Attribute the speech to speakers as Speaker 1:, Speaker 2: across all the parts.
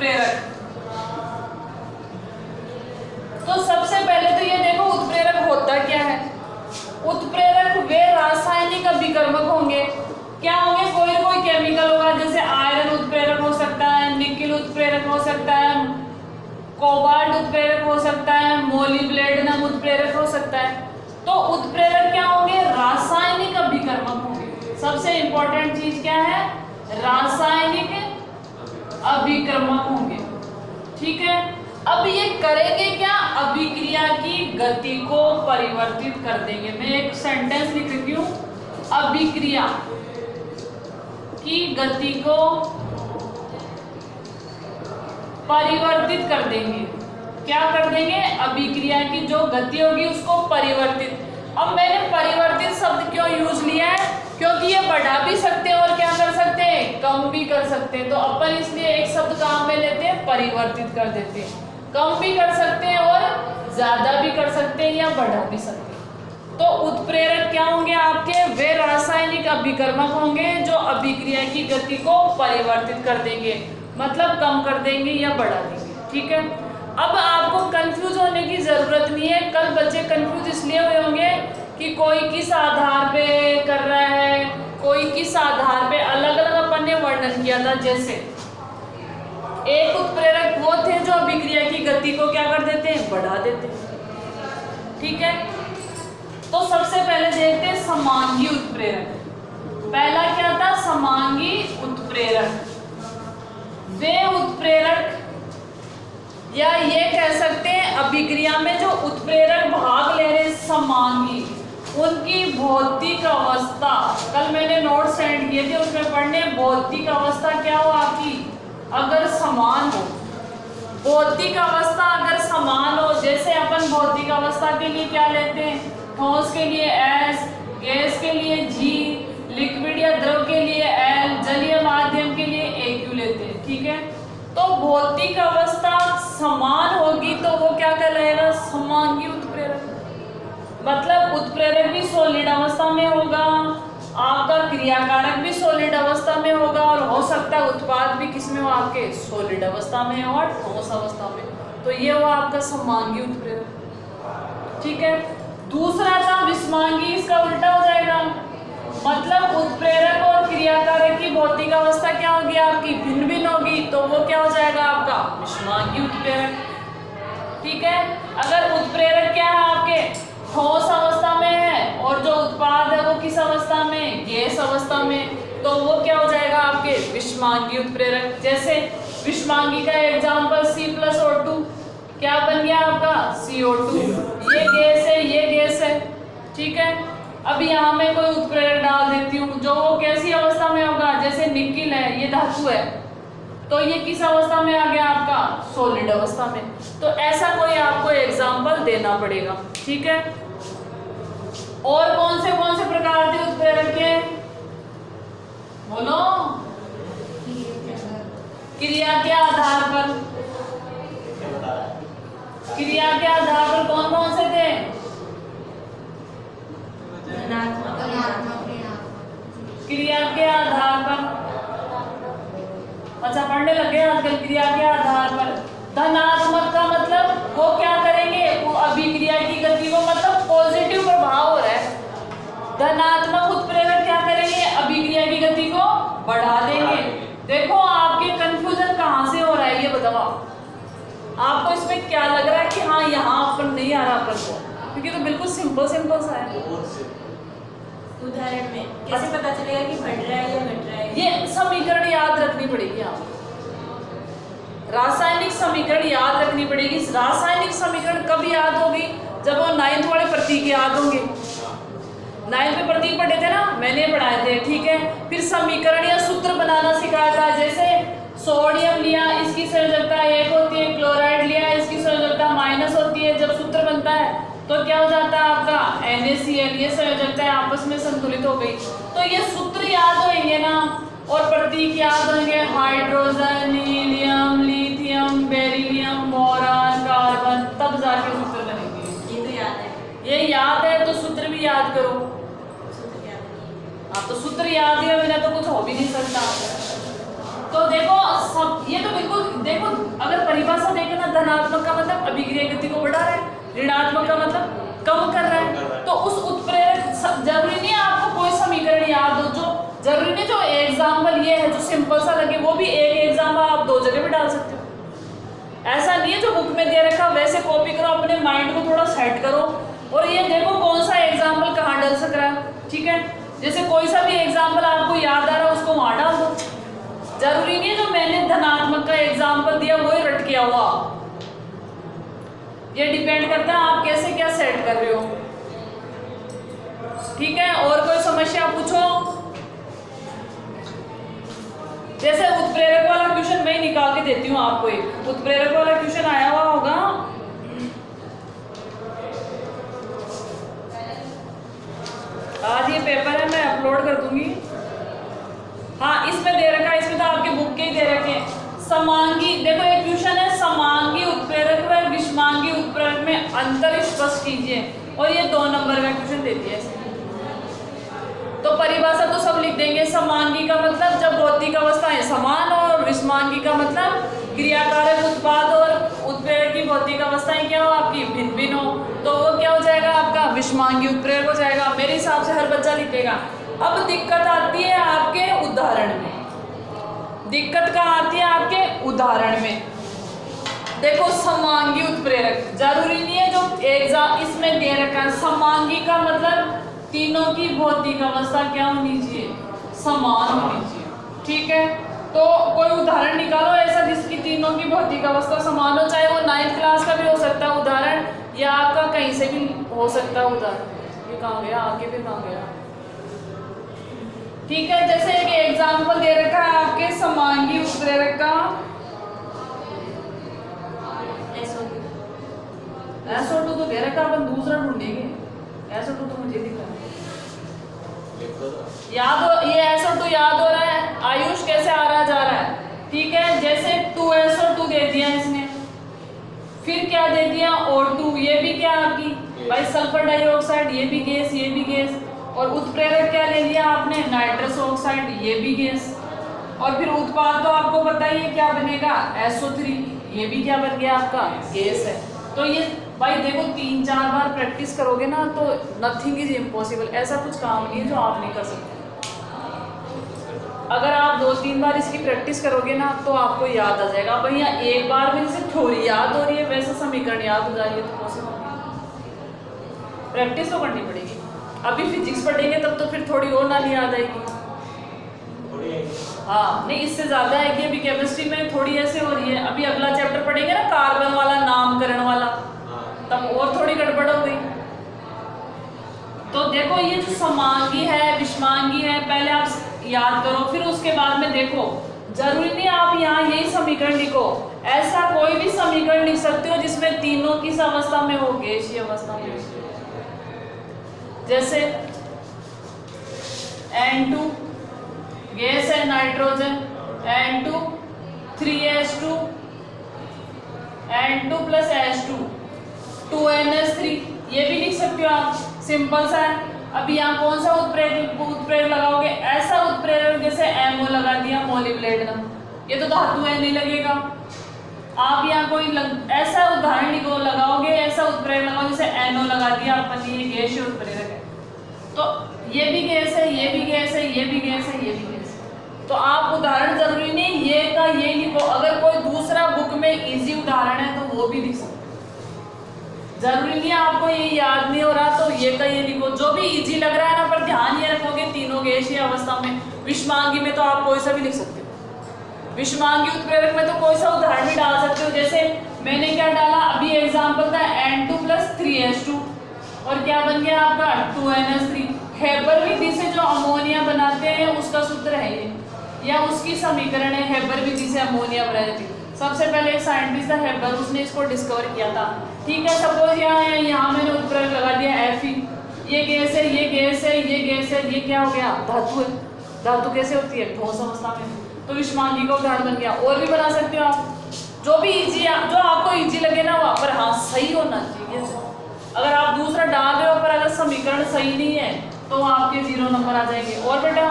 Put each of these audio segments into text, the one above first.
Speaker 1: उत्प्रेरक। तो सबसे पहले तो ये देखो उत्प्रेरक होता क्या है। उत्प्रेरक वे रासायनिक अभिकर्मक होंगे। क्या होंगे? कोई कोई केमिकल होगा, जैसे आयरन उत्प्रेरक हो सकता है, निकिल उत्प्रेरक हो सकता है, कोबाल्ट उत्प्रेरक हो सकता है, मोलिब्डेनम उत्प्रेरक हो सकता है। तो उत्प्रेरक क्या होंगे? रासायनिक अभिकर्मक होंगे। सबसे इंपॉर्टेंट चीज क्या है? रासायनिक अभिकर्मक होंगे। ठीक है, अब ये करेंगे क्या? अभिक्रिया की गति को परिवर्तित कर देंगे। मैं एक सेंटेंस लिख रही हूं, अभिक्रिया की गति को परिवर्तित कर देंगे। क्या कर देंगे? अभिक्रिया की जो गति होगी उसको परिवर्तित। अब मैंने परिवर्तित शब्द क्यों यूज लिया है? क्योंकि ये बढ़ा भी सकते हैं और क्या कर सकते हैं? कम भी कर सकते हैं। तो अपन इसलिए एक शब्द काम में लेते हैं, परिवर्तित कर देते हैं। कम भी कर सकते हैं और ज्यादा भी कर सकते हैं या बढ़ा भी सकते हैं। तो उत्प्रेरक क्या होंगे आपके? वे रासायनिक अभिकर्मक होंगे जो अभिक्रिया की गति को परिवर्तित कर देंगे, मतलब कम कर देंगे या बढ़ा देंगे। ठीक है, अब आपको कंफ्यूज होने की जरूरत नहीं है। कल बच्चे कंफ्यूज इसलिए हुए होंगे कि कोई किस आधार पे कर रहा है, कोई किस आधार पे, अलग अलग अपन ने वर्णन किया था। जैसे एक उत्प्रेरक वो थे जो अभिक्रिया की गति को क्या कर देते हैं? बढ़ा देते हैं। ठीक है, तो सबसे पहले देखते हैं समांगी उत्प्रेरक। पहला क्या था? समांगी उत्प्रेरक। वे उत्प्रेरक, या ये कह सकते हैं अभिक्रिया में जो उत्प्रेरक भाग ले रहे समांगी, उनकी भौतिक अवस्था, कल मैंने नोट सेंड किए थे उसमें पढ़ने, भौतिक अवस्था क्या हो आपकी? अगर समान हो। भौतिक अवस्था अगर समान हो, जैसे अपन भौतिक अवस्था के लिए क्या लेते हैं? ठोस के लिए S, गैस के लिए G, लिक्विड या द्रव के लिए L, जलीय माध्यम के लिए AQ लेते हैं। ठीक है, तो भौतिक अवस्था समान होगी तो वो क्या कहलाएगा? समांगी उत्प्रेरक। मतलब उत्प्रेरक भी सॉलिड अवस्था में होगा, आपका क्रियाकारक भी सॉलिड अवस्था में होगा, और हो सकता है उत्पाद भी किसमें हो? आपके सॉलिड अवस्था में और ठोस अवस्था में। तो ये हुआ आपका समांगी उत्प्रेरक। ठीक है, दूसरा था विषमांगी, इसका उल्टा हो जाएगा। मतलब उत्प्रेरक और क्रियाकारक की भौतिक अवस्था क्या होगी आपकी? भिन्न भिन्न होगी, तो वो क्या हो जाएगा आपका? विषमांगी उत्प्रेरक। ठीक है, अगर उत्प्रेरक क्या है आपके? ठोस अवस्था में है, और जो उत्पाद है वो किस अवस्था में? गैस अवस्था में, तो वो क्या हो जाएगा आपके? विषमांगी उत्प्रेरक। जैसे विषमांगी का एग्जाम्पल C+O2, क्या बन गया आपका? CO2। ये गैस है, ये गैस है। ठीक है, अब यहाँ मैं कोई उत्प्रेरक डाल देती हूँ जो वो कैसी अवस्था में होगा? जैसे निकिल है, ये धातु है, तो ये किस अवस्था में आ गया आपका? सॉलिड अवस्था में। तो ऐसा कोई आपको एग्जाम्पल देना पड़ेगा। ठीक है, और कौन से प्रकार थे उत्प्रेरक के? बोलो। क्रिया के आधार पर, क्रिया के आधार पर कौन कौन से थे? क्रिया के आधार पर, अच्छा पढ़ने लगे आजकल। क्रिया के आधार पर धनात्मक का मतलब वो क्या करेंगे? वो अभिक्रिया की गति को, मतलब पॉजिटिव प्रभाव हो रहा है। धनात्मक उत्प्रेरक क्या करेंगे? अभिक्रिया की गति को बढ़ा देंगे। देखो आपके कंफ्यूजन कहाँ से हो रहा है ये बताओ। आपको इसमें क्या लग रहा है कि हाँ यहाँ पर नहीं आ रहा अपन को? क्योंकि तो बिल्कुल सिंपल सा है।
Speaker 2: उदाहरण में कैसे पता चलेगा कि बढ़ रहा है या घट रहा है?
Speaker 1: ये समीकरण याद रखनी पड़ेगी आपको। रासायनिक समीकरण याद रखनी पड़ेगी। रासायनिक समीकरण कब याद होगी? जब वो 9th वाले प्रतीक याद होंगे। 9th में प्रतीक पढ़े थे ना, मैंने पढ़ाए थे। ठीक है, फिर समीकरण या सूत्र बनाना सिखाया था। जैसे सोडियम लिया, इसकी संयोजकता 1 होती है, क्लोराइड लिया, इसकी संयोजकता - होती है। जब सूत्र बनता है तो क्या हो जाता है आपका? NaCl, ये संयोजकता आपस में संतुलित हो गई। तो ये सूत्र याद होंगे ना, और प्रतीक याद होंगे। Hydrogen, helium, lithium, beryllium, boron, carbon, तब जाके सूत्र बनेंगे।
Speaker 2: ये तो याद है।
Speaker 1: ये याद है तो सूत्र भी याद करो।
Speaker 2: सूत्र याद है।
Speaker 1: हाँ, तो सूत्र याद है बिना तो कुछ हो भी नहीं सकता। तो देखो सब ये तो बिल्कुल देखो, अगर परिभाषा देखें ना, धनात्मक का मतलब अभिक्रिया गति को बढ़ा रहा है, ऋणात्मक का मतलब कम कर रहा है। तो उस उत्प्रेरक, जरूरी नहीं है आपको कोई समीकरण याद हो, जो जरूरी नहीं जो एग्जाम्पल ये है जो सिंपल सा लगे, वो भी एक एग्जाम्पल आप 2 जगह भी डाल सकते हो। ऐसा नहीं है जो बुक में दे रखा वैसे कॉपी करो, अपने माइंड को थोड़ा सेट करो और ये देखो कौन सा एग्जाम्पल कहाँ डल सक रहा है। ठीक है, जैसे कोई सा भी एग्जाम्पल आपको याद आ रहा है उसको वहां डाल दो। जरूरी नहीं है जो मैंने धनात्मक का एग्जाम्पल दिया वही रट किया हुआ, ये डिपेंड करता है आप कैसे क्या सेट कर रहे हो। ठीक है, और कोई समस्या पूछो। जैसे उत्प्रेरक वाला क्वेश्चन मैं निकाल के देती हूँ आपको, एक उत्प्रेरक वाला क्वेश्चन आया हुआ होगा, आज ये पेपर है मैं अपलोड कर दूंगी। हाँ, इसमें दे रखा है, इसमें तो आपके बुक के ही दे रखे हैं। समांगी, देखो एक क्वेश्चन है, समांगी उत्प्रेरक व विषमांगी उत्प्रेरक में अंतर स्पष्ट कीजिए, और ये 2 नंबर का क्वेश्चन देती है। तो परिभाषा तो सब लिख देंगे। समांगी का मतलब जब भौतिक अवस्थाएं समान हो, और विषमांगी का मतलब क्रियाकारक उत्पाद और उत्प्रेरक की भौतिक अवस्थाएं क्या हो आपकी भिन्न भिन्न हो, तो वो क्या हो जाएगा आपका विषमांगी उत्प्रेरक हो जाएगा। मेरे हिसाब से हर बच्चा लिखेगा। अब दिक्कत आती है आपके उदाहरण में, दिक्कत कहाँ आती है आपके उदाहरण में। देखो समांगी उत्प्रेरक, जरूरी नहीं है जो एग्जाम इसमें दे रखा है, समांगी का मतलब तीनों की भौतिक अवस्था क्या होनी चाहिए, समान होनी चाहिए। ठीक है, तो कोई उदाहरण निकालो ऐसा जिसकी तीनों की भौतिक अवस्था समान हो, चाहे वो 9th क्लास का भी हो सकता है उदाहरण, या आपका कहीं से भी हो सकता है उदाहरण। ये कहाँ गया आगे, फिर कहाँ गया। ठीक है, जैसे एक एग्जाम्पल दे रखा है आपके समांगी उत्प्रेरक का, SO2 तो दे रखा, अपन दूसरा ढूंढेंगे। SO2 तो मुझे दिखा याद हो, ये SO2 याद हो रहा है, आयुष कैसे आ रहा जा रहा है। ठीक है, जैसे 2SO2 दे दिया इसने, फिर क्या दे दिया O2, ये भी क्या आपकी भाई सल्फर डाइऑक्साइड, ये भी गैस, ये भी गैस, और उत्प्रेरक क्या ले लिया आपने नाइट्रस ऑक्साइड, ये भी गैस, और फिर उत्पाद तो आपको पता ही है क्या बनेगा SO3, ये भी क्या बन गया आपका गैस है। तो ये भाई देखो 3-4 बार प्रैक्टिस करोगे ना तो नथिंग इज इम्पॉसिबल, ऐसा कुछ काम नहीं है जो आप नहीं कर सकते। अगर आप 2-3 बार इसकी प्रैक्टिस करोगे ना तो आपको याद आ जाएगा। भैया एक बार में जैसे थ्योरी याद हो रही है वैसे समीकरण याद हो जा रही है तो पॉसिबल नहीं, प्रैक्टिस तो करनी पड़ेगी। अभी फिजिक्स पढ़ेंगे तब तो फिर थोड़ी और नानी याद आएगी। हाँ नहीं, इससे ज्यादा है कि अभी केमिस्ट्री में थोड़ी ऐसे हो रही है, अभी अगला चैप्टर पढ़ेंगे ना कार्बन वाला नामकरण वाला, तब और थोड़ी गड़बड़ हो गई। तो देखो ये जो समांगी है विषमांगी है पहले आप याद करो, फिर उसके बाद में देखो जरूरी नहीं आप यहाँ यही समीकरण लिखो, ऐसा कोई भी समीकरण लिख सकते हो जिसमें तीनों किस अवस्था में हो, गैसीय अवस्था में। जैसे N2 गैस है nitrogen, N2 3H2, N2 plus H2 2NH3, ये भी लिख सकते हो आप, सिंपल सा है। अभी यहाँ कौन सा उत्प्रेरक लगाओगे, ऐसा उत्प्रेरक जैसे MO लगा दिया मोलिब्लेडनम, ये तो धातु है नहीं लगेगा। आप यहाँ कोई ऐसा उदाहरण लिखो लगाओगे, ऐसा उत्प्रेरक लगाओ जैसे NO लगा दिया अपन, ये गैसीय उत्प्रेरक है, तो ये भी गैस है, ये भी गैस है, ये भी गैस है, ये भी गैस है। तो आप उदाहरण जरूरी नहीं ये का ये लिखो, अगर कोई दूसरा बुक में इजी उदाहरण है तो वो भी लिख सकते, जरूरी नहीं आपको ये याद नहीं हो रहा तो ये का ये लिखो, जो भी इजी लग रहा है ना, पर ध्यान ये रखोगे तीनों गैसीय अवस्था में। विषमांगी में तो आप कोई सा भी लिख सकते हो, विषमांगी उत्प्रेरक में तो कोई सा उदाहरण भी डाल सकते हो। जैसे मैंने क्या डाला अभी एग्जाम्पल था N2 प्लस 3H2 और क्या बन गया आपका 2NH3। हेबर विधि से जो अमोनिया बनाते हैं उसका सूत्र है ये, या उसकी समीकरण है, हेबर विधि से अमोनिया बनाई जाती है। सबसे पहले एक साइंटिस्ट था हेबर, उसने इसको डिस्कवर किया था। ठीक है, सपोज यहाँ मैंने उत्प्रेरक लगा दिया Fe, ये गैस है, ये गैस है, ये गैस है, ये क्या हो गया धातु है। धातु कैसे होती है ठोस अवस्था में, तो विषमांगी का उदाहरण बन गया। और भी बना सकते हो आप, जो भी इजी जो आपको इजी लगे ना वहाँ पर, हाँ सही होना चाहिए। अगर आप दूसरा डाल रहे हो पर अगर समीकरण सही नहीं है तो आपके 0 नंबर आ जाएंगे। और बेटा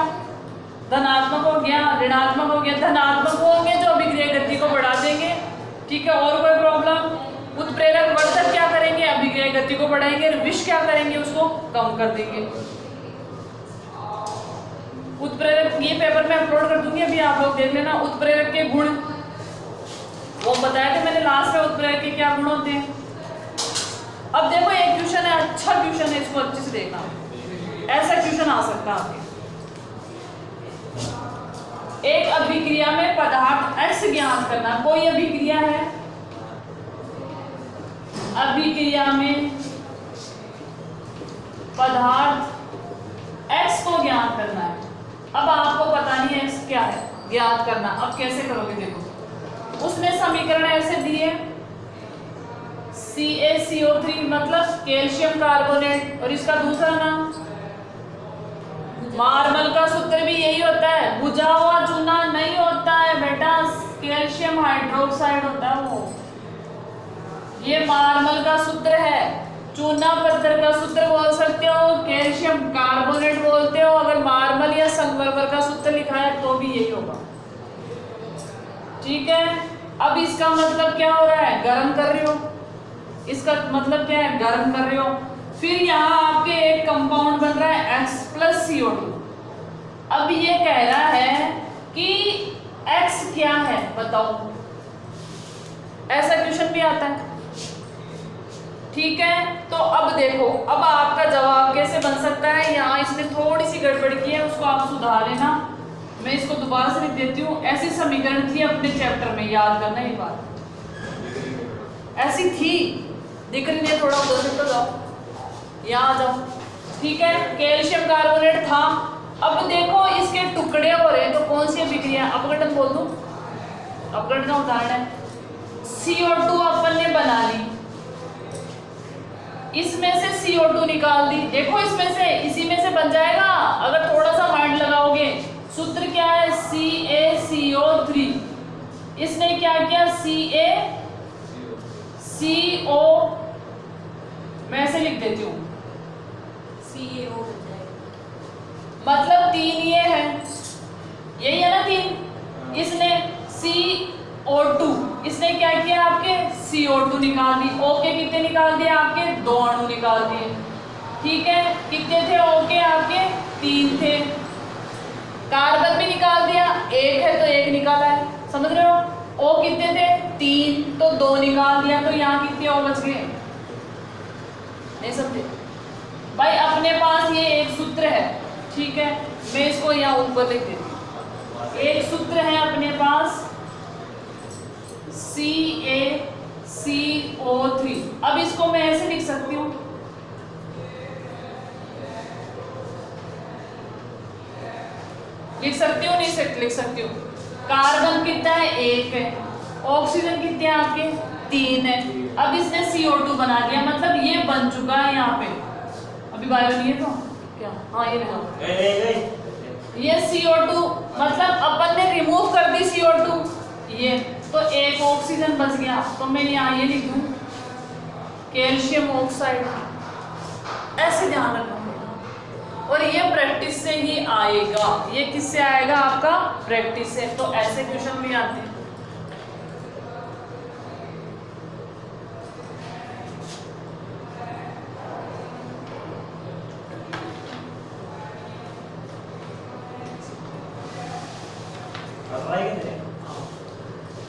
Speaker 1: धनात्मक हो गया, ऋणात्मक हो गया। धनात्मक होंगे जो अभिक्रिया ठीक है, और कोई प्रॉब्लम? उत्प्रेरक वर्धक क्या करेंगे? अभिक्रिया गति को बढ़ाएंगे। विष क्या करेंगे? उसको कम कर देंगे। उत्प्रेरक, ये पेपर में अपलोड कर दूंगी, अभी आप लोग देख लेना। उत्प्रेरक के गुण वो बताया थे मैंने लास्ट में, उत्प्रेरक के क्या गुण होते हैं। अब देखो एक क्वेश्चन है, अच्छा क्वेश्चन है, इसको अच्छे से देखना। ऐसा क्वेश्चन आ सकता है आपके, एक अभिक्रिया में पदार्थ X ज्ञात करना। कोई अभिक्रिया है, अभिक्रिया में पदार्थ X को ज्ञात करना है। अब आपको पता नहीं है X क्या है, ज्ञात करना। अब कैसे करोगे? देखो, उसने समीकरण ऐसे दिए, CaCO3 मतलब कैल्शियम कार्बोनेट, और इसका दूसरा नाम मार्मल का सूत्र भी यही होता है, बुझा हुआ चूना नहीं होता है बेटा, कैल्शियम हाइड्रोक्साइड होता है वो। ये मार्मल का सूत्र है। चूना पत्थर का सूत्र बोल सकते हो, कैल्शियम कार्बोनेट बोलते हो। अगर मार्मल या संगमरमर का सूत्र लिखा है तो भी यही होगा, ठीक है। अब इसका मतलब क्या हो रहा है? गर्म कर रहे हो, इसका मतलब क्या है? गर्म कर रहे हो। फिर यहाँ आपके एक कंपाउंड बन रहा है X प्लस CO2। अब ये कह रहा है कि X क्या है बताओ, ऐसा क्वेश्चन भी आता है, ठीक है। तो अब देखो, अब आपका जवाब कैसे बन सकता है। यहाँ इसमें थोड़ी सी गड़बड़ की है, उसको आप सुधार लेना। मैं इसको दोबारा से लिख देती हूँ। ऐसी समीकरण थी अपने चैप्टर में, याद करना ये बात, ऐसी थी, दिख रही है थोड़ा उधर से, तो जाओ यहाँ आ जाओ, ठीक है। कैल्शियम कार्बोनेट था। अब देखो इसके टुकड़े हो रहे हैं, तो कौन सी अभिक्रिया? अपघटन बोल दूं, अपघटन का उदाहरण है। CO2 अपन ने बना ली, इसमें से CO2 निकाल दी। देखो इसमें से, इसी में से बन जाएगा अगर थोड़ा सा माइंड लगाओगे। सूत्र क्या है? CaCO3। इसने क्या किया? CaCO, मैं ऐसे लिख देती हूँ,
Speaker 2: CaO बन जाएगा।
Speaker 1: मतलब 3 ये है, यही है ना 3। इसने CO2, इसने क्या किया? आपके CO2 निकाल दी। O के कितने निकाल दिए? आपके 2 अणु निकाल दिए, ठीक है। कितने थे O के? आपके 3 थे। कार्बन भी निकाल दिया, 1 है तो 1 निकाला है, समझ रहे हो। O कितने थे? 3, तो 2 निकाल दिया, तो यहाँ कितने O बच गए? नहीं समझे भाई। अपने पास ये एक सूत्र है, ठीक है, मैं इसको यहाँ ऊपर लिख देती हूँ। एक सूत्र है अपने पास CaCO3। अब इसको मैं ऐसे लिख सकती हूँ, लिख सकती हूँ, नहीं लिख सकती हूँ। कार्बन कितना है? 1 है। ऑक्सीजन कितने हैं आपके? 3 है। अब इसने CO2 बना दिया, मतलब ये बन चुका है यहाँ पे। अभी बायो नहीं है तो क्या? हाँ ये लगाओ। ये CO2 मतलब अपन ने रिमूव कर दी CO2, ये तो एक ऑक्सीजन बच गया। तो मैं यहाँ ये लिख दूँ कैल्शियम ऑक्साइड, ऐसे ध्यान रखना। और ये प्रैक्टिस से ही आएगा। ये किससे आएगा? आपका प्रैक्टिस से। तो ऐसे क्वेश्चन भी आते हैं।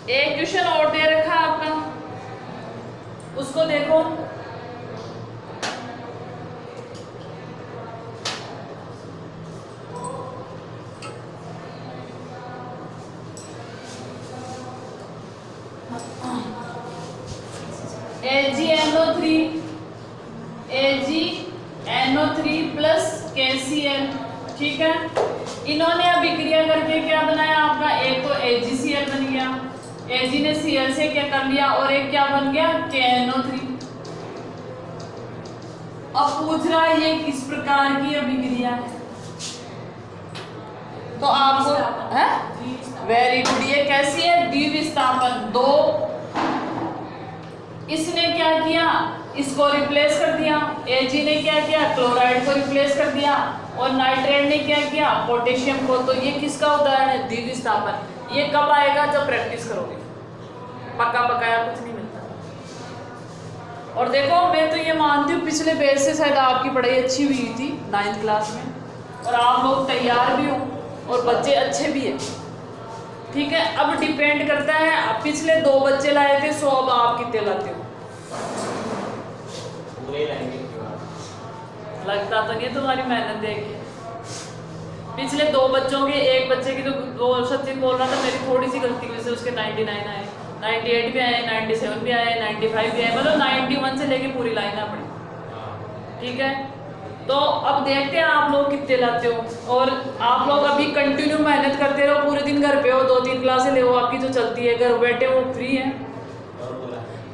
Speaker 1: एक क्वेश्चन और दे रखा है आपका, उसको देखो। AgNO3 प्लस KCl, ठीक है। इन्होंने अभिक्रिया करके क्या बनाया आपका? एक तो AgCl बन गया, Ag ने Cl से क्या कर लिया, और एक क्या बन गया? KNO3। अब पूछ रहा है ये किस प्रकार की अभिक्रिया है, तो आपको है वेरी गुड। ये कैसी है? द्विविस्थापन। 2 इसने क्या किया? इसको रिप्लेस कर दिया। Ag ने क्या किया? क्लोराइड को रिप्लेस कर दिया। और नाइट्रेट ने क्या किया? पोटेशियम को। तो ये किसका उदाहरण है? द्विविस्थापन। ये कब आएगा? जब प्रैक्टिस करोगे। पका पकाया कुछ नहीं मिलता। और देखो मैं तो ये मानती हूँ पिछले बैच से शायद आपकी पढ़ाई अच्छी हुई थी 9th क्लास में, और आप लोग तैयार भी हो और बच्चे अच्छे भी हैं, ठीक है। अब डिपेंड करता है, आप पिछले 2 बच्चे लाए थे 100, अब आप कितने लाते हो? लगता तो नहीं तुम्हारी मेहनत देखी। पिछले 2 बच्चों के, एक बच्चे की तो सचिन बोल रहा था मेरी थोड़ी सी गलती की वजह से उसके 99 आए, 98 भी आए, 97 भी आए, 95 भी आए, मतलब 91 से लेके पूरी लाइन आ पड़ी, ठीक है। तो अब देखते हैं आप लोग कितने लाते हो, और आप लोग अभी कंटिन्यू मेहनत करते रहो, पूरे दिन घर पे हो, 2-3 क्लासें ले हो आपकी जो चलती है, घर बैठे हो फ्री है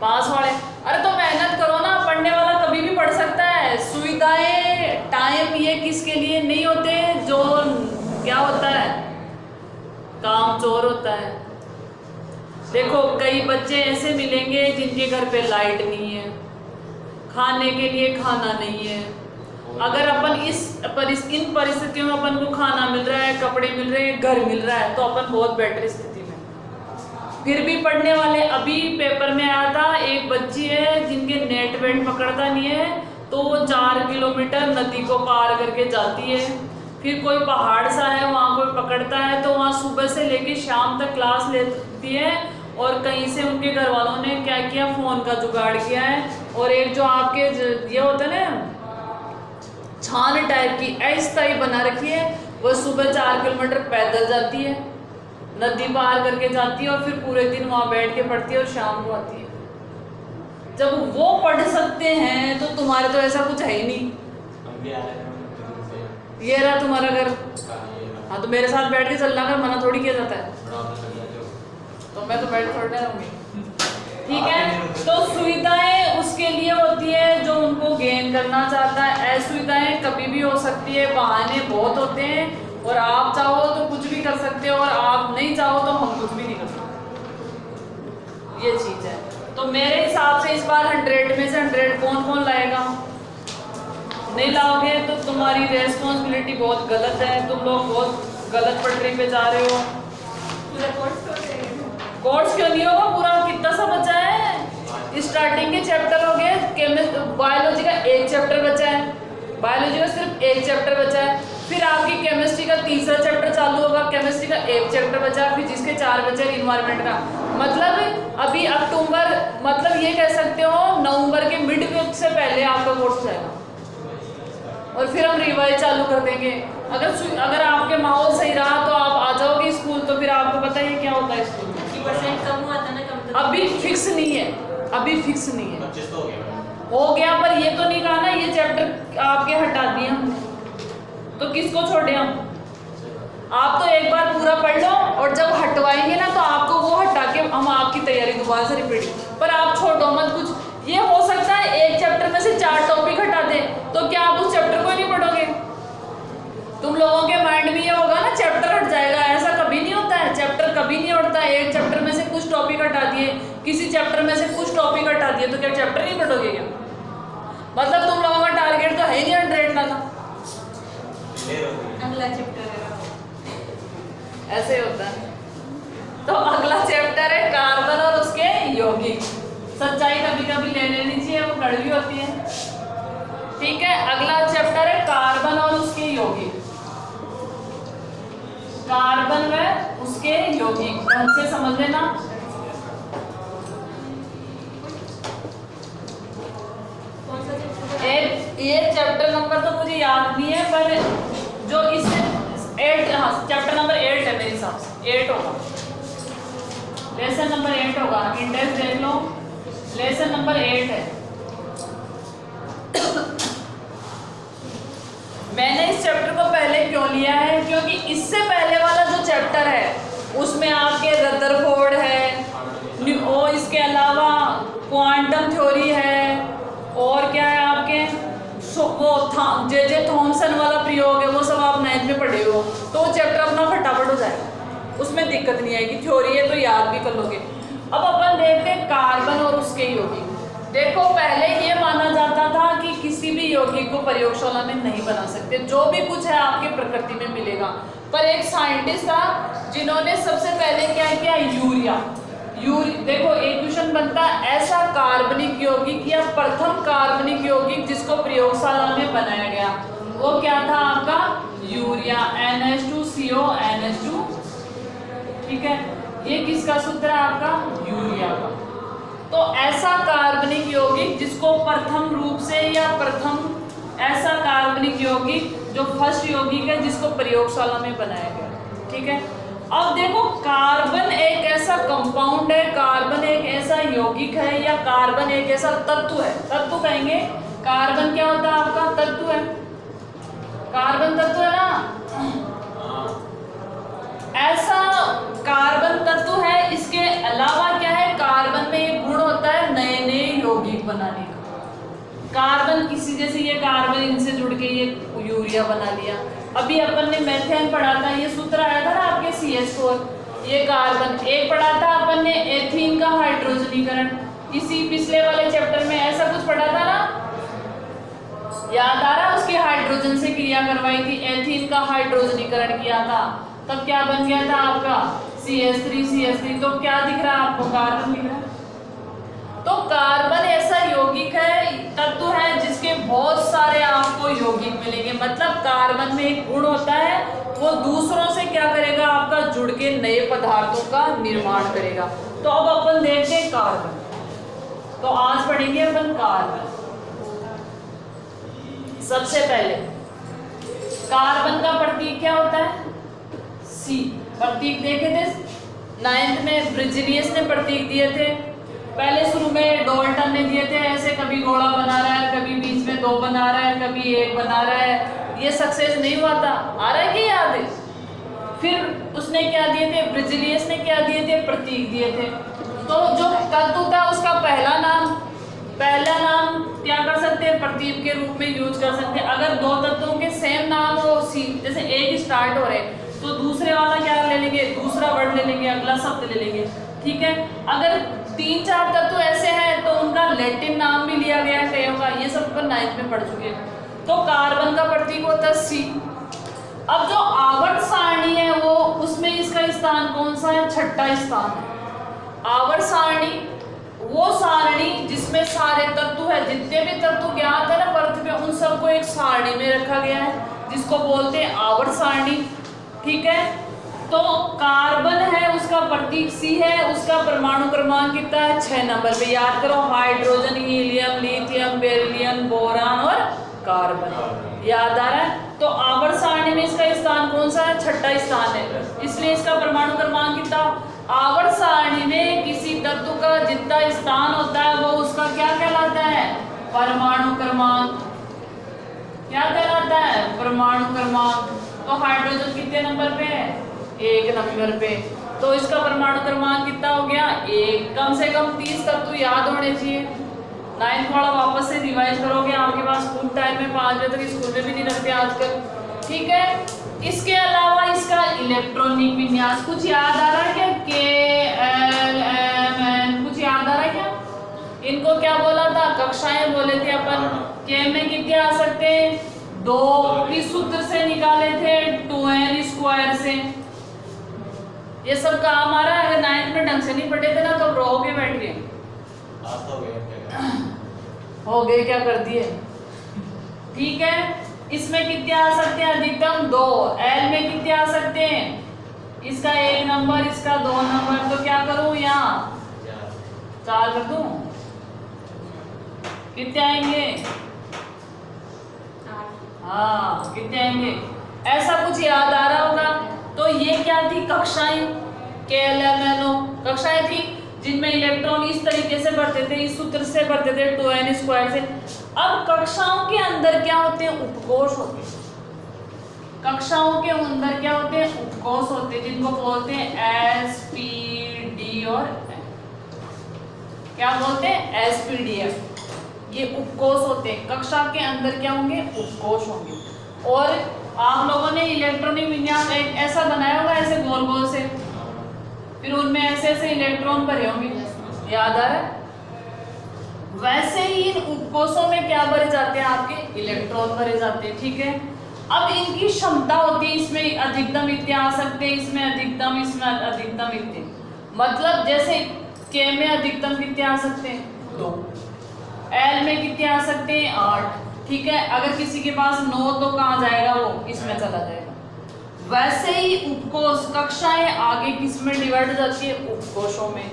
Speaker 1: पास वाले। अरे तो मेहनत करो ना, पढ़ने वाला कभी भी पढ़ सकता है। सुविधाएं टाइम ये किसके लिए नहीं होते, जो क्या होता है काम चोर होता है। देखो कई बच्चे ऐसे मिलेंगे जिनके घर पे लाइट नहीं है, खाने के लिए खाना नहीं है। अगर अपन इन परिस्थितियों में अपन को खाना मिल रहा है, कपड़े मिल रहे हैं, घर मिल रहा है, तो अपन बहुत बेटर स्थिति में, फिर भी पढ़ने वाले। अभी पेपर में आया था, एक बच्ची है जिनके नेट वेट पकड़ता नहीं है, तो वो 4 किलोमीटर नदी को पार करके जाती है, फिर कोई पहाड़ सा है वहाँ कोई पकड़ता है, तो वहाँ सुबह से लेके शाम तक क्लास लेती है। और कहीं से उनके घर वालों ने क्या किया, फ़ोन का जुगाड़ किया है, और एक जो आपके ये होता है ना छान टाइप की अस्थायी बना रखी है, वो सुबह 4 किलोमीटर पैदल जाती है, नदी पार करके जाती है, और फिर पूरे दिन वहाँ बैठ के पढ़ती है और शाम को आती है। जब वो पढ़ सकते हैं तो तुम्हारे तो ऐसा कुछ है ही नहीं। ये रहा तुम्हारा घर, हाँ तो मेरे साथ बैठ के चलना, कर मना थोड़ी किया जाता है, तो मैं तो बैठ थोड़ी रहूंगी, ठीक है। तो सुविधाएं उसके लिए होती है जो उनको गेन करना चाहता है, असुविधाएं कभी भी हो सकती है, बहाने बहुत होते हैं, और आप चाहो तो कुछ भी कर सकते हो, और आप नहीं चाहो तो हम कुछ भी नहीं कर सकते, ये चीज है। तो मेरे हिसाब से इस बार 100 में से 100 कौन लाएगा? नहीं लाओगे तो तुम्हारी रेस्पॉन्सिबिलिटी बहुत गलत है, तुम लोग बहुत गलत पटरी पे जा रहे हो। कोर्स क्यों नहीं होगा पूरा? कितना सा बचा है? स्टार्टिंग के चैप्टर हो गए, बायोलॉजी का 1 चैप्टर बचा है, बायोलॉजी का सिर्फ 1 चैप्टर बचा है, फिर आपकी केमिस्ट्री का 3रा चैप्टर चालू होगा, केमिस्ट्री का 1 चैप्टर बचा, फिजिक्स के 4 बचे, इन्वायरमेंट का। मतलब अभी अक्टूबर, मतलब ये कह सकते हो नवंबर के मिड वीक से पहले आपका कोर्स जाएगा, और फिर हम रिवाइज चालू कर देंगे। अगर आपके माहौल सही रहा तो आप आ जाओगे स्कूल, तो फिर आपको पता है क्या होता है स्कूल में,
Speaker 2: 50% कम हुआ था ना, कम तो
Speaker 1: अभी फिक्स नहीं है, अभी फिक्स नहीं है, हो गया। पर ये तो नहीं कहा ना ये चैप्टर आपके हटा दिए हमने, तो किसको छोड़े हम? आप तो एक बार पूरा पढ़ लो, और जब हटवाएंगे ना तो आपको वो हटा के हम आपकी तैयारी दोबारा से रिपीट, पर आप छोड़ो मत कुछ। ये हो सकता है 1 चैप्टर में से 4 टॉपिक हटा दे, तो क्या आप उस चैप्टर को ही नहीं पढ़ोगे? तुम लोगों के माइंड में ये होगा ना चैप्टर हट जाएगा, ऐसा कभी नहीं होता है, चैप्टर कभी नहीं हटता है। 1 चैप्टर में से कुछ टॉपिक हटा दिए, किसी चैप्टर में से कुछ टॉपिक हटा दिए, तो क्या चैप्टर नहीं पढ़ोगे क्या? मतलब तुम लोगों का टारगेट तो है नहीं 100 लाना,
Speaker 2: अगला चैप्टर है,
Speaker 1: ऐसे होता है। तो अगला चैप्टर है कार्बन और उसके यौगिक। सच्चाई कभी कभी ले लेनी चाहिए, वो कड़वी होती है, ठीक है। अगला चैप्टर है कार्बन और उसके यौगिक, कार्बन व उसके यौगिक, ढंग से समझ लेना।
Speaker 2: कौन सा चैप्टर?
Speaker 1: ये चैप्टर नंबर तो मुझे याद नहीं है, पर जो इससे 8, हाँ चैप्टर नंबर 8 है मेरे हिसाब से, 8 होगा, लेसन नंबर 8 होगा, इंडेक्स देख लो, लेसन नंबर 8 है। मैंने इस चैप्टर को पहले क्यों लिया है, क्योंकि इससे पहले वाला जो चैप्टर है उसमें आपके रदरफोर्ड है, और इसके अलावा क्वांटम थ्योरी है, और क्या है आपके वो जे थॉमसन वाला प्रयोग है, वो सब आप 9th में पढ़े हो, तो वो चैप्टर अपना फटाफट हो जाएगा, उसमें दिक्कत नहीं आएगी, थ्योरी है तो याद भी कर लोगे। अब अपन देखते हैं कार्बन और उसके यौगिक। देखो पहले ये माना जाता था कि किसी भी यौगिक को प्रयोगशाला में नहीं बना सकते, जो भी कुछ है आपके प्रकृति में मिलेगा। पर एक साइंटिस्ट था जिन्होंने सबसे पहले क्या किया, देखो एक क्वेश्चन बनता है, ऐसा कार्बनिक यौगिक या प्रथम कार्बनिक यौगिक जिसको प्रयोगशाला में बनाया गया, वो क्या था आपका? Urea, NH2CO NH2। ठीक है, ये किसका सूत्र है आपका? यूरिया का। तो ऐसा कार्बनिक यौगिक जिसको प्रथम रूप से या ऐसा कार्बनिक यौगिक जो फर्स्ट यौगिक है जिसको प्रयोगशाला में बनाया गया। ठीक है, अब देखो कार्बन एक ऐसा कंपाउंड है, कार्बन एक ऐसा यौगिक है या कार्बन एक ऐसा तत्व है, तत्व कहेंगे। कार्बन क्या होता है आपका? तत्व है, कार्बन तत्व है ना। ऐसा कार्बन तत्व है, इसके अलावा क्या है, कार्बन में एक गुण होता है नए नए यौगिक बनाने का। कार्बन किसी जैसे ये कार्बन इनसे जुड़ के ये यूरिया बना लिया। अभी अपन ने मेथेन पढ़ा था, ये सूत्र आया था ना आपके CH4। ये कार्बन एक पढ़ा था अपन ने एथीन का हाइड्रोजनीकरण, इसी पिछले वाले चैप्टर में ऐसा कुछ पढ़ा था ना, याद आ रहा? उसके हाइड्रोजन से क्रिया करवाई थी, एथीन का हाइड्रोजनीकरण किया था, तब क्या बन गया था आपका? CH3। तो क्या दिख रहा है आपको? कार्बन दिख रहा है। तो कार्बन ऐसा यौगिक है, तत्व है जिसके बहुत सारे आपको यौगिक मिलेंगे। मतलब कार्बन में एक गुण होता है, वो दूसरों से क्या करेगा? आपका जुड़ के नए पदार्थों का निर्माण करेगा। तो अब अपन देखते हैं कार्बन। तो आज पढ़ेंगे अपन कार्बन। सबसे पहले कार्बन का प्रतीक क्या होता है? C। प्रतीक देखे थे 9th में, ब्रिजिलियस ने प्रतीक दिए थे। पहले शुरू में डॉल्टन ने दिए थे, ऐसे कभी घोड़ा बना रहा है, कभी बीच में 2 बना रहा है, कभी 1 बना रहा है, ये सक्सेस नहीं हुआ था। आ रहा है कि याद है? फिर उसने क्या दिए थे? ब्रिजिलियस ने क्या दिए थे? प्रतीक दिए थे। तो जो तत्व था उसका पहला नाम क्या कर सकते हैं? प्रतीक के रूप में यूज कर सकते हैं। अगर 2 तत्वों के सेम नाम हो, जैसे एक स्टार्ट हो रहे, तो दूसरे वाला क्या ले लेंगे? दूसरा वर्ड ले लेंगे, अगला शब्द ले लेंगे। ठीक है, अगर 3-4 तत्व ऐसे हैं तो उनका लैटिन नाम भी लिया गया कईयों का, ये सब अपन 9th में पढ़ चुके हैं। तो कार्बन का प्रतीक होता है C। अब जो आवर्त सारणी है वो, उसमें इसका स्थान कौन सा है? 6ठा स्थान है। आवर्त सारणी वो सारणी जिसमें सारे तत्व है, जितने भी तत्व ज्ञात है ना पृथ्वी पे, उन सबको एक सारणी में रखा गया है, जिसको बोलते हैं आवर्त सारणी। ठीक है, तो कार्बन है, उसका प्रतीक C है, उसका परमाणु क्रमांक कितना है? 6 नंबर पे। याद करो, hydrogen, helium, lithium, beryllium, boron और कार्बन। याद आ रहा है? तो आवर्त सारणी में इसका स्थान कौन सा है? 6ठा स्थान है, इसलिए इसका परमाणु क्रमांक कितना? आवर्त सारणी में किसी तत्व का जितना स्थान होता है वो उसका क्या कहलाता है? परमाणु क्रमांक। क्या कहलाता है? परमाणु क्रमांक। तो हाइड्रोजन कितने नंबर पे है? 1 नंबर पे। तो इसका परमाणु क्रमांक कितना हो गया? 1। कम से कम 30 तत्व याद होने चाहिए। 9th वाला वापस से रिवाइज करोगे, आपके पास स्कूल टाइम में 5 बजे तक स्कूल में भी नहीं रखते आजकल। ठीक है, इसके अलावा इसका इलेक्ट्रॉनिक विन्यास कुछ याद आ रहा है क्या? KLMN कुछ याद आ रहा है क्या? इनको क्या बोला था? कक्षाएं बोले थे अपन। K में कितने आ सकते हैं? 2। किस सूत्र से निकाले थे? 2n² से। ये सब काम आ रहा है। अगर 9th में ढंग से नहीं पढ़े थे ना तो रो के बैठ गए। हो गए, क्या कर दिए? ठीक है, इसमें कितने आ सकते हैं? अधिकतम 2। L में कितने आ सकते हैं? इसका 1 नंबर, इसका 2 नंबर। तो क्या करूं? यहाँ 4 कर दूं? कितने आएंगे? हाँ, कितने आएंगे? ऐसा कुछ याद आ रहा होगा। तो ये क्या थी? कक्षाएं। KLMNO कक्षाएं थी जिनमें इलेक्ट्रॉन इस तरीके से बढ़ते थे, इस सूत्र से बढ़ते थे, 2n² से। अब कक्षाओं के अंदर क्या होते हैं? उपकोष होते हैं। कक्षाओं के अंदर क्या होते हैं? उपकोष होते हैं, जिनको बोलते हैं SPD और क्या बोलते हैं? SPDF। ये उपकोष होते हैं। कक्षा के अंदर क्या होंगे? उपकोष होंगे। और आप लोगों ने इलेक्ट्रॉनिक विन्यास एक ऐसा बनाया होगा, ऐसे गोल गोल से, फिर उनमें ऐसे ऐसे इलेक्ट्रॉन भरे होंगे। याद आ रहा है? वैसे ही इन उपकोषों में क्या भरे जाते हैं? आपके इलेक्ट्रॉन भरे जाते हैं। ठीक है, अब इनकी क्षमता होती है, इसमें अधिकतम इतने आ सकते हैं, इसमें अधिकतम, इसमें अधिकतम इतने। मतलब जैसे के में अधिकतम कितने आ सकते हैं 2, एल में कितने आ सकते हैं 8। ठीक है, अगर किसी के पास 9 तो कहाँ जाएगा वो, इसमें चला जाएगा। वैसे ही उपकोष कक्षाएं आगे किस में डिवाइड हो जाती है, उपकोषों में।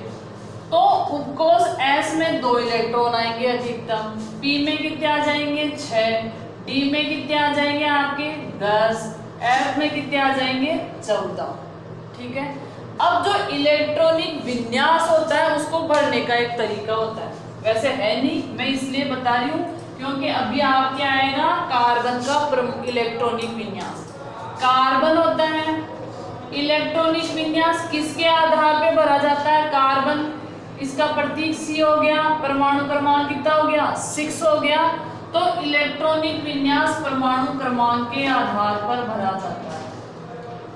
Speaker 1: तो उपकोष एस में 2 इलेक्ट्रॉन आएंगे अधिकतम, पी में कितने आ जाएंगे 6, डी में कितने आ जाएंगे आपके 10, एफ में कितने आ जाएंगे 14। ठीक है, अब जो इलेक्ट्रॉनिक विन्यास होता है उसको भरने का एक तरीका होता है, वैसे है नहीं, मैं इसलिए बता रही हूँ क्योंकि अभी आपके आएगा कार्बन का इलेक्ट्रॉनिक विन्यास। कार्बन होता है, इलेक्ट्रॉनिक विन्यास किसके आधार पे भरा जाता है, कार्बन, इसका प्रतीक सी हो गया, परमाणु क्रमांक कितना हो गया 6 हो गया। तो इलेक्ट्रॉनिक विन्यास परमाणु क्रमांक के आधार पर भरा जाता है।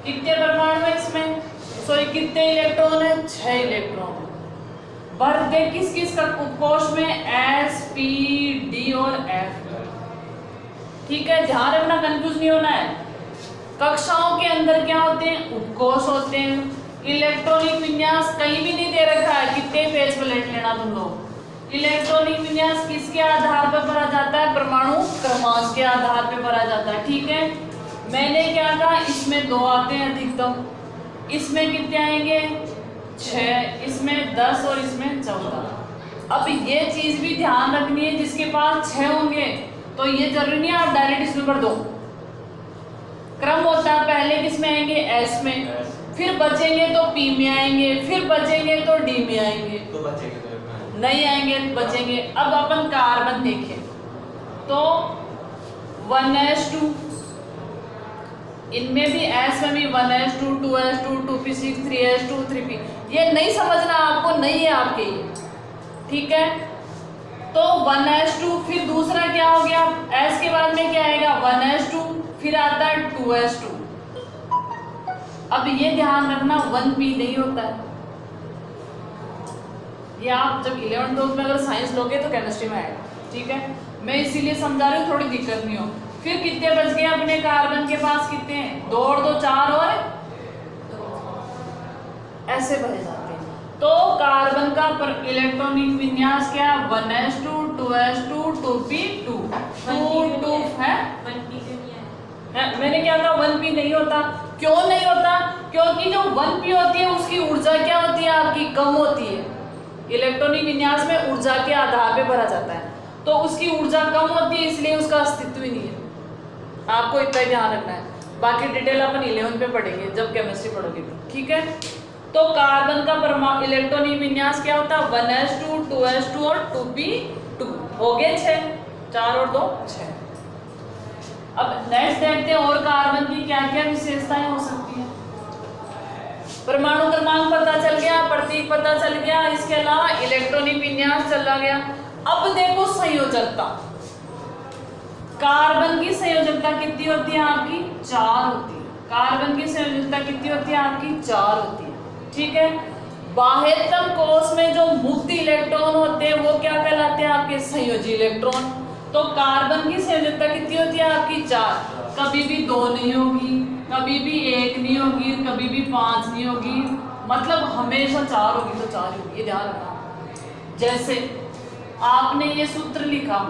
Speaker 1: कितने परमाणु है इसमें, सॉरी कितने इलेक्ट्रॉन है, 6 इलेक्ट्रॉन। भर दे किस किस का उपकोष में, एस, पी, डी और एफ। ठीक है, ध्यान रखना, कंफ्यूज नहीं होना है। कक्षाओं के अंदर क्या होते हैं, उपकोष होते हैं। इलेक्ट्रॉनिक विन्यास कहीं भी नहीं दे रखा है, कितने पेज पर लेट लेना तुम लोग। इलेक्ट्रॉनिक विन्यास किसके आधार पर भरा जाता है, परमाणु क्रमांक के आधार पर भरा जाता है। ठीक है, मैंने क्या कहा, इसमें 2 आते हैं अधिकतम, इसमें कितने आएंगे 6, इसमें 10 और इसमें 14। अब ये चीज भी ध्यान रखनी है, जिसके पास 6 होंगे तो ये जरूरी नहीं है आप डायरेक्ट इसमें भर दो, क्रम होता है, पहले किस में आएंगे एस में, फिर बचेंगे तो पी में आएंगे, फिर बचेंगे तो डी में आएंगे,
Speaker 3: तो बचेंगे तो
Speaker 1: नहीं आएंगे बचेंगे। अब अपन कार्बन देखें तो 1s2, इनमें भी एस में भी 1s2, 2s2, 2p6, 3s2, 3p, ये नहीं समझना आपको, नहीं है आपके ये। ठीक है, तो 1s2, फिर दूसरा क्या हो गया, s के बाद में क्या आएगा 1s2, फिर आता है 2s2। अब ये ध्यान रखना 1p नहीं होता है, ये आप जब 11th में अगर साइंस लोगे तो केमिस्ट्री में आएगा। ठीक है, मैं इसीलिए समझा रही हूँ, थोड़ी दिक्कत नहीं हो। फिर कितने बच गए अपने कार्बन के पास, कितने हैं 2 और 2 4 और ऐसे भरे जाते हैं। तो कार्बन का इलेक्ट्रॉनिक विन्यास क्या, 1s2, 2s2, 2p2, 2 है। मैंने क्या कहा 1p नहीं होता, क्यों नहीं होता, क्योंकि जो 1p होती है उसकी ऊर्जा क्या होती है आपकी, कम होती है। इलेक्ट्रॉनिक विन्यास में ऊर्जा के आधार पे भरा जाता है, तो उसकी ऊर्जा कम होती है, इसलिए उसका अस्तित्व ही नहीं है। आपको इतना ही ध्यान रखना है, बाकी डिटेल अपन 11th पे पढ़ेंगे जब केमिस्ट्री पढ़ोगे। ठीक है, तो कार्बन का इलेक्ट्रॉनिक विन्यास क्या होता है, 1s2, 2s2 और 2p2, हो गए 6, 4 और 2 6। अब नेक्स्ट देखते हैं और कार्बन की क्या क्या विशेषताएं हो सकती हैं। परमाणु क्रमांक पता चल गया, प्रतीक पता चल गया, इसके अलावा इलेक्ट्रॉनिक विन्यास चला गया। अब देखो संयोजकता, कार्बन की संयोजकता कितनी होती है आपकी 4 होती है। कार्बन की संयोजकता कितनी होती है आपकी 4 होती है। ठीक है, बाह्यतम कोष में जो मुक्त इलेक्ट्रॉन होते हैं वो क्या कहलाते हैं आपके संयोजी इलेक्ट्रॉन। तो कार्बन की संयोजकता कितनी होती है आपकी 4, कभी भी 2 नहीं होगी, कभी भी 1 नहीं होगी, कभी भी 5 नहीं होगी, मतलब हमेशा 4 होगी तो 4 होगी, ये ध्यान रखना। जैसे आपने ये सूत्र लिखा,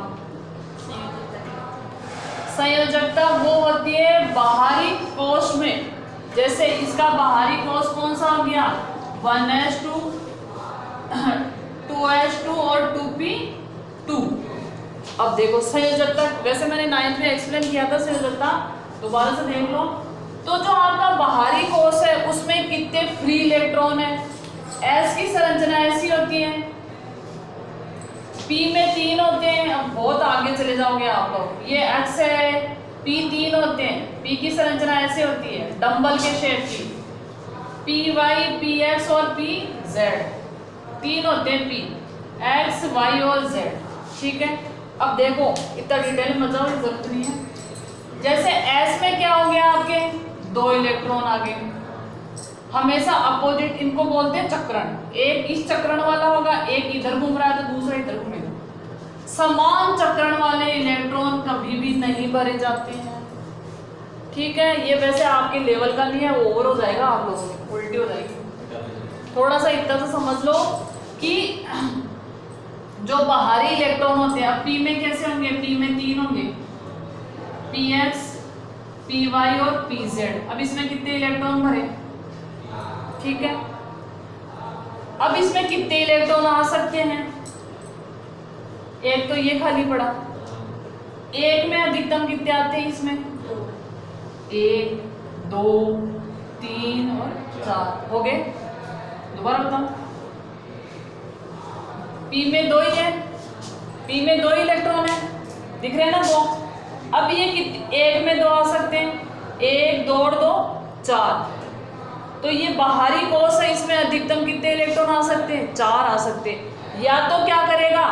Speaker 1: संयोजकता वो होती है बाहरी कोष में, जैसे इसका बाहरी कोष कौन सा हो गया 1s2, 2s2 और 2p2। अब देखो संयोजकता, वैसे मैंने 9th में एक्सप्लेन किया था संयोजकता, दोबारा से देख लो। तो जो आपका बाहरी कोष है उसमें कितने फ्री इलेक्ट्रॉन है, s की संरचना ऐसी होती है, p में 3 होते हैं। अब बहुत आगे चले जाओगे आप लोग, ये x है, p 3 होते हैं, p की संरचना ऐसे होती है डंबल के शेप की, py, px और pz, 3 होते हैं p, x, y और z। ठीक है, अब देखो इतना डिटेल में मत जाओ, जरूरत नहीं है। जैसे s में क्या हो गया आपके 2 इलेक्ट्रॉन आ गए, हमेशा अपोजिट, इनको बोलते हैं चक्रण, एक इस चक्रण वाला होगा, एक इधर घूम रहा है तो दूसरा इधर घूमेगा। समान चक्रण वाले इलेक्ट्रॉन कभी भी नहीं भरे जाते हैं। ठीक है, ये वैसे आपके लेवल का नहीं है, ओवर हो जाएगा, आप लोगों की उल्टी हो जाएगी। थोड़ा सा इतना तो समझ लो कि जो बाहरी इलेक्ट्रॉन होते हैं, अब पी में कैसे होंगे, पी में 3 होंगे, पी एक्स, पी वाई और पी जेड। अब इसमें कितने इलेक्ट्रॉन भरे, ठीक है। अब इसमें कितने इलेक्ट्रॉन आ सकते हैं, एक तो ये खाली पड़ा, एक में अधिकतम कितने आते हैं इसमें, 1 2 3 और 4 हो गए। दोबारा बताओ, पी में 2 ही है, पी में 2 इलेक्ट्रॉन है, दिख रहे हैं ना 2। अब ये एक में 2 आ सकते हैं, 1 2 और 2 4, तो ये बाहरी कोष है, इसमें अधिकतम कितने इलेक्ट्रॉन आ सकते हैं, 4 आ सकते हैं। या तो क्या करेगा,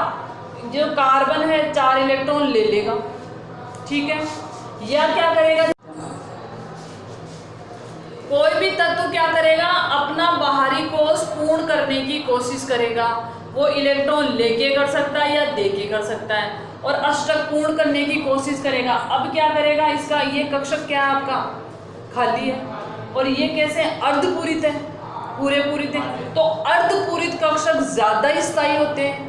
Speaker 1: जो कार्बन है 4 इलेक्ट्रॉन ले लेगा, ठीक है, या क्या करेगा, कोई भी तत्व क्या करेगा, अपना बाहरी कोष पूर्ण करने की कोशिश करेगा। वो इलेक्ट्रॉन लेके कर सकता है या देके कर सकता है, और अष्टक पूर्ण करने की कोशिश करेगा। अब क्या करेगा, इसका ये कक्षक क्या है आपका, खाली है, और ये कैसे अर्धपूरित है, पूरे पूरित है। तो अर्धपूरित कक्षक ज्यादा स्थायी होते हैं,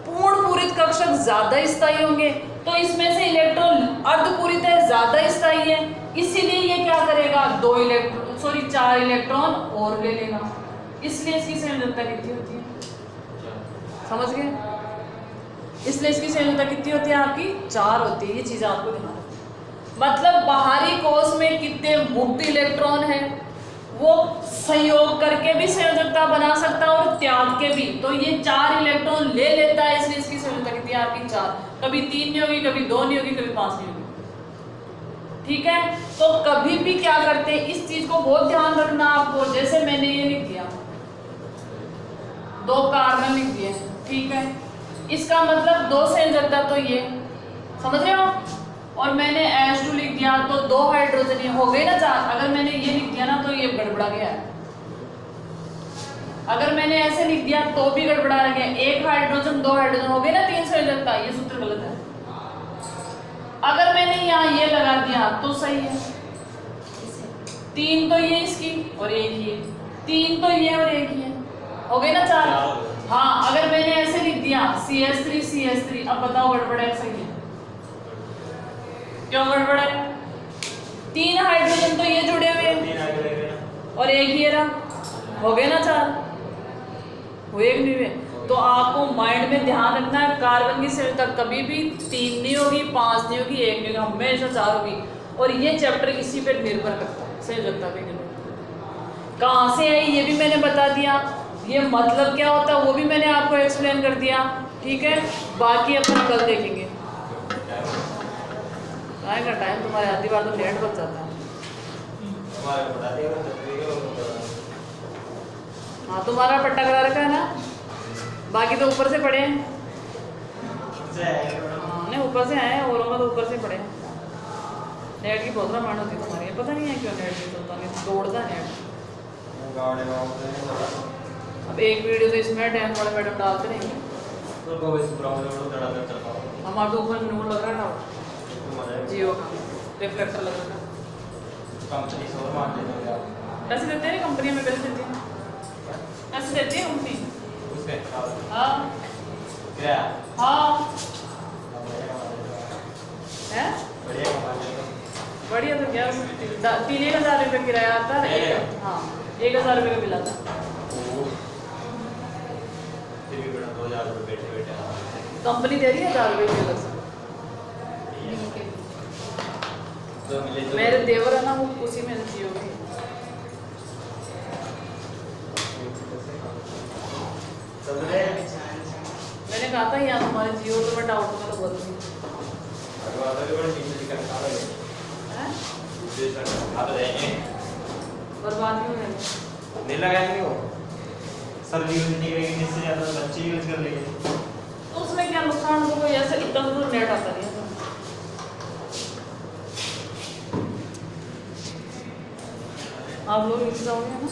Speaker 1: पूर्ण पूरित कक्षक ज्यादा स्थायी होंगे। तो इसमें से इलेक्ट्रॉन अर्धपूरित है, ज्यादा स्थायी है, इसीलिए ये क्या करेगा, 4 इलेक्ट्रॉन और ले लेगा। इसलिए इसकी संयोजकता कितनी होती है, समझ गए, इसलिए इसकी संयोजकता कितनी होती है आपकी, 4 होती है। ये चीज आपको ध्यान रखना, मतलब बाहरी कोष में कितने मुक्त इलेक्ट्रॉन है, वो संयोग करके भी संयोजकता बना सकता है और त्याग के भी। तो ये 4 इलेक्ट्रॉन ले लेता है, इसलिए इसकी संयोजकता कितनी है आपकी, 4। कभी 3 नहीं होगी, कभी 2 नहीं होगी, कभी 5 नहीं होगी, ठीक है। तो कभी भी क्या करते हैं, इस चीज को बहुत ध्यान रखना आपको। जैसे मैंने ये लिख दिया, 2 कार्बन लिख दिए, ठीक है, इसका मतलब 2 संयोजकता तो ये, समझ रहे हो, और मैंने H2 लिख दिया तो 2 हाइड्रोजन, ये हो गए ना 4। अगर मैंने ये लिख दिया ना तो ये गड़बड़ा गया है, अगर मैंने ऐसे लिख दिया तो भी गड़बड़ा गया। 1 हाइड्रोजन 2 हाइड्रोजन हो गए ना 3 संयोजकता, ये सूत्र गलत है। अगर मैंने यहाँ ये लगा दिया तो सही है, 3 तो ये इसकी और 1 ये, 3 तो ये और 1 ये, हो गए ना 4। हाँ, अगर मैंने ऐसे लिख दिया CH3 CH3, अब बताओ गड़बड़ है सही है, क्यों गड़बड़ है, 3 हाइड्रोजन तो ये जुड़े हुए हैं और 1 ये रहा, हो गए ना 4, हुए कि नहीं हुए। तो आपको माइंड में ध्यान रखना है, कार्बन की संयोजकता कभी भी 3 नहीं होगी, 5 नहीं होगी, 1 नहीं होगी, हमेशा 4 होगी। और ये चैप्टर इसी पे निर्भर करता है, संयोजकता पे निर्भर। कहाँ से आई ये भी मैंने बता दिया, ये मतलब क्या होता है वो भी मैंने आपको एक्सप्लेन कर दिया, ठीक है। बाकी अपन कल देखेंगे। का टाइम तुम्हारे आधी बार तो लेट बच जाता है। हाँ, तुम्हारा पट्टा करा रखा है ना, बाकी तो ऊपर से पढ़े हैं। हाँ, नहीं ऊपर से आए, औरों का तो ऊपर से पढ़े हैं। नेट की बहुत रामायण होती है तुम्हारी, पता नहीं है क्यों नेट नहीं चलता, नहीं दौड़ता है नेट। अब एक वीडियो तो इसमें टाइम वाले मैडम डालते रहेंगे, हमारे तो ऊपर नूर लग रहा है, जियो का रिफ्लेक्टर लग रहा है। पैसे देते हैं कंपनी में, पैसे देती है, पैसे देती है कंपनी। हाँ हाँ है बढ़िया। तो क्या 3,000 रुपये किराया आता है, हाँ 1,000 रुपये का बिल आता है। कंपनी दे रही है 1,000 रुपये की अलग से। मेरे देवर है ना, वो उसी में जियो की। मैंने कहा था यहाँ तुम्हारे जियो तो मैं डाउट में तो बोल रही बर्बाद क्यों है,
Speaker 3: नहीं लगाएंगे वो सब यूज नहीं करेंगे, जिससे ज़्यादा बच्चे यूज कर लेंगे
Speaker 1: तो उसमें क्या नुकसान होगा, ऐसे इतना तो नेट आता नहीं है। आप लोग इस जाओगे ना।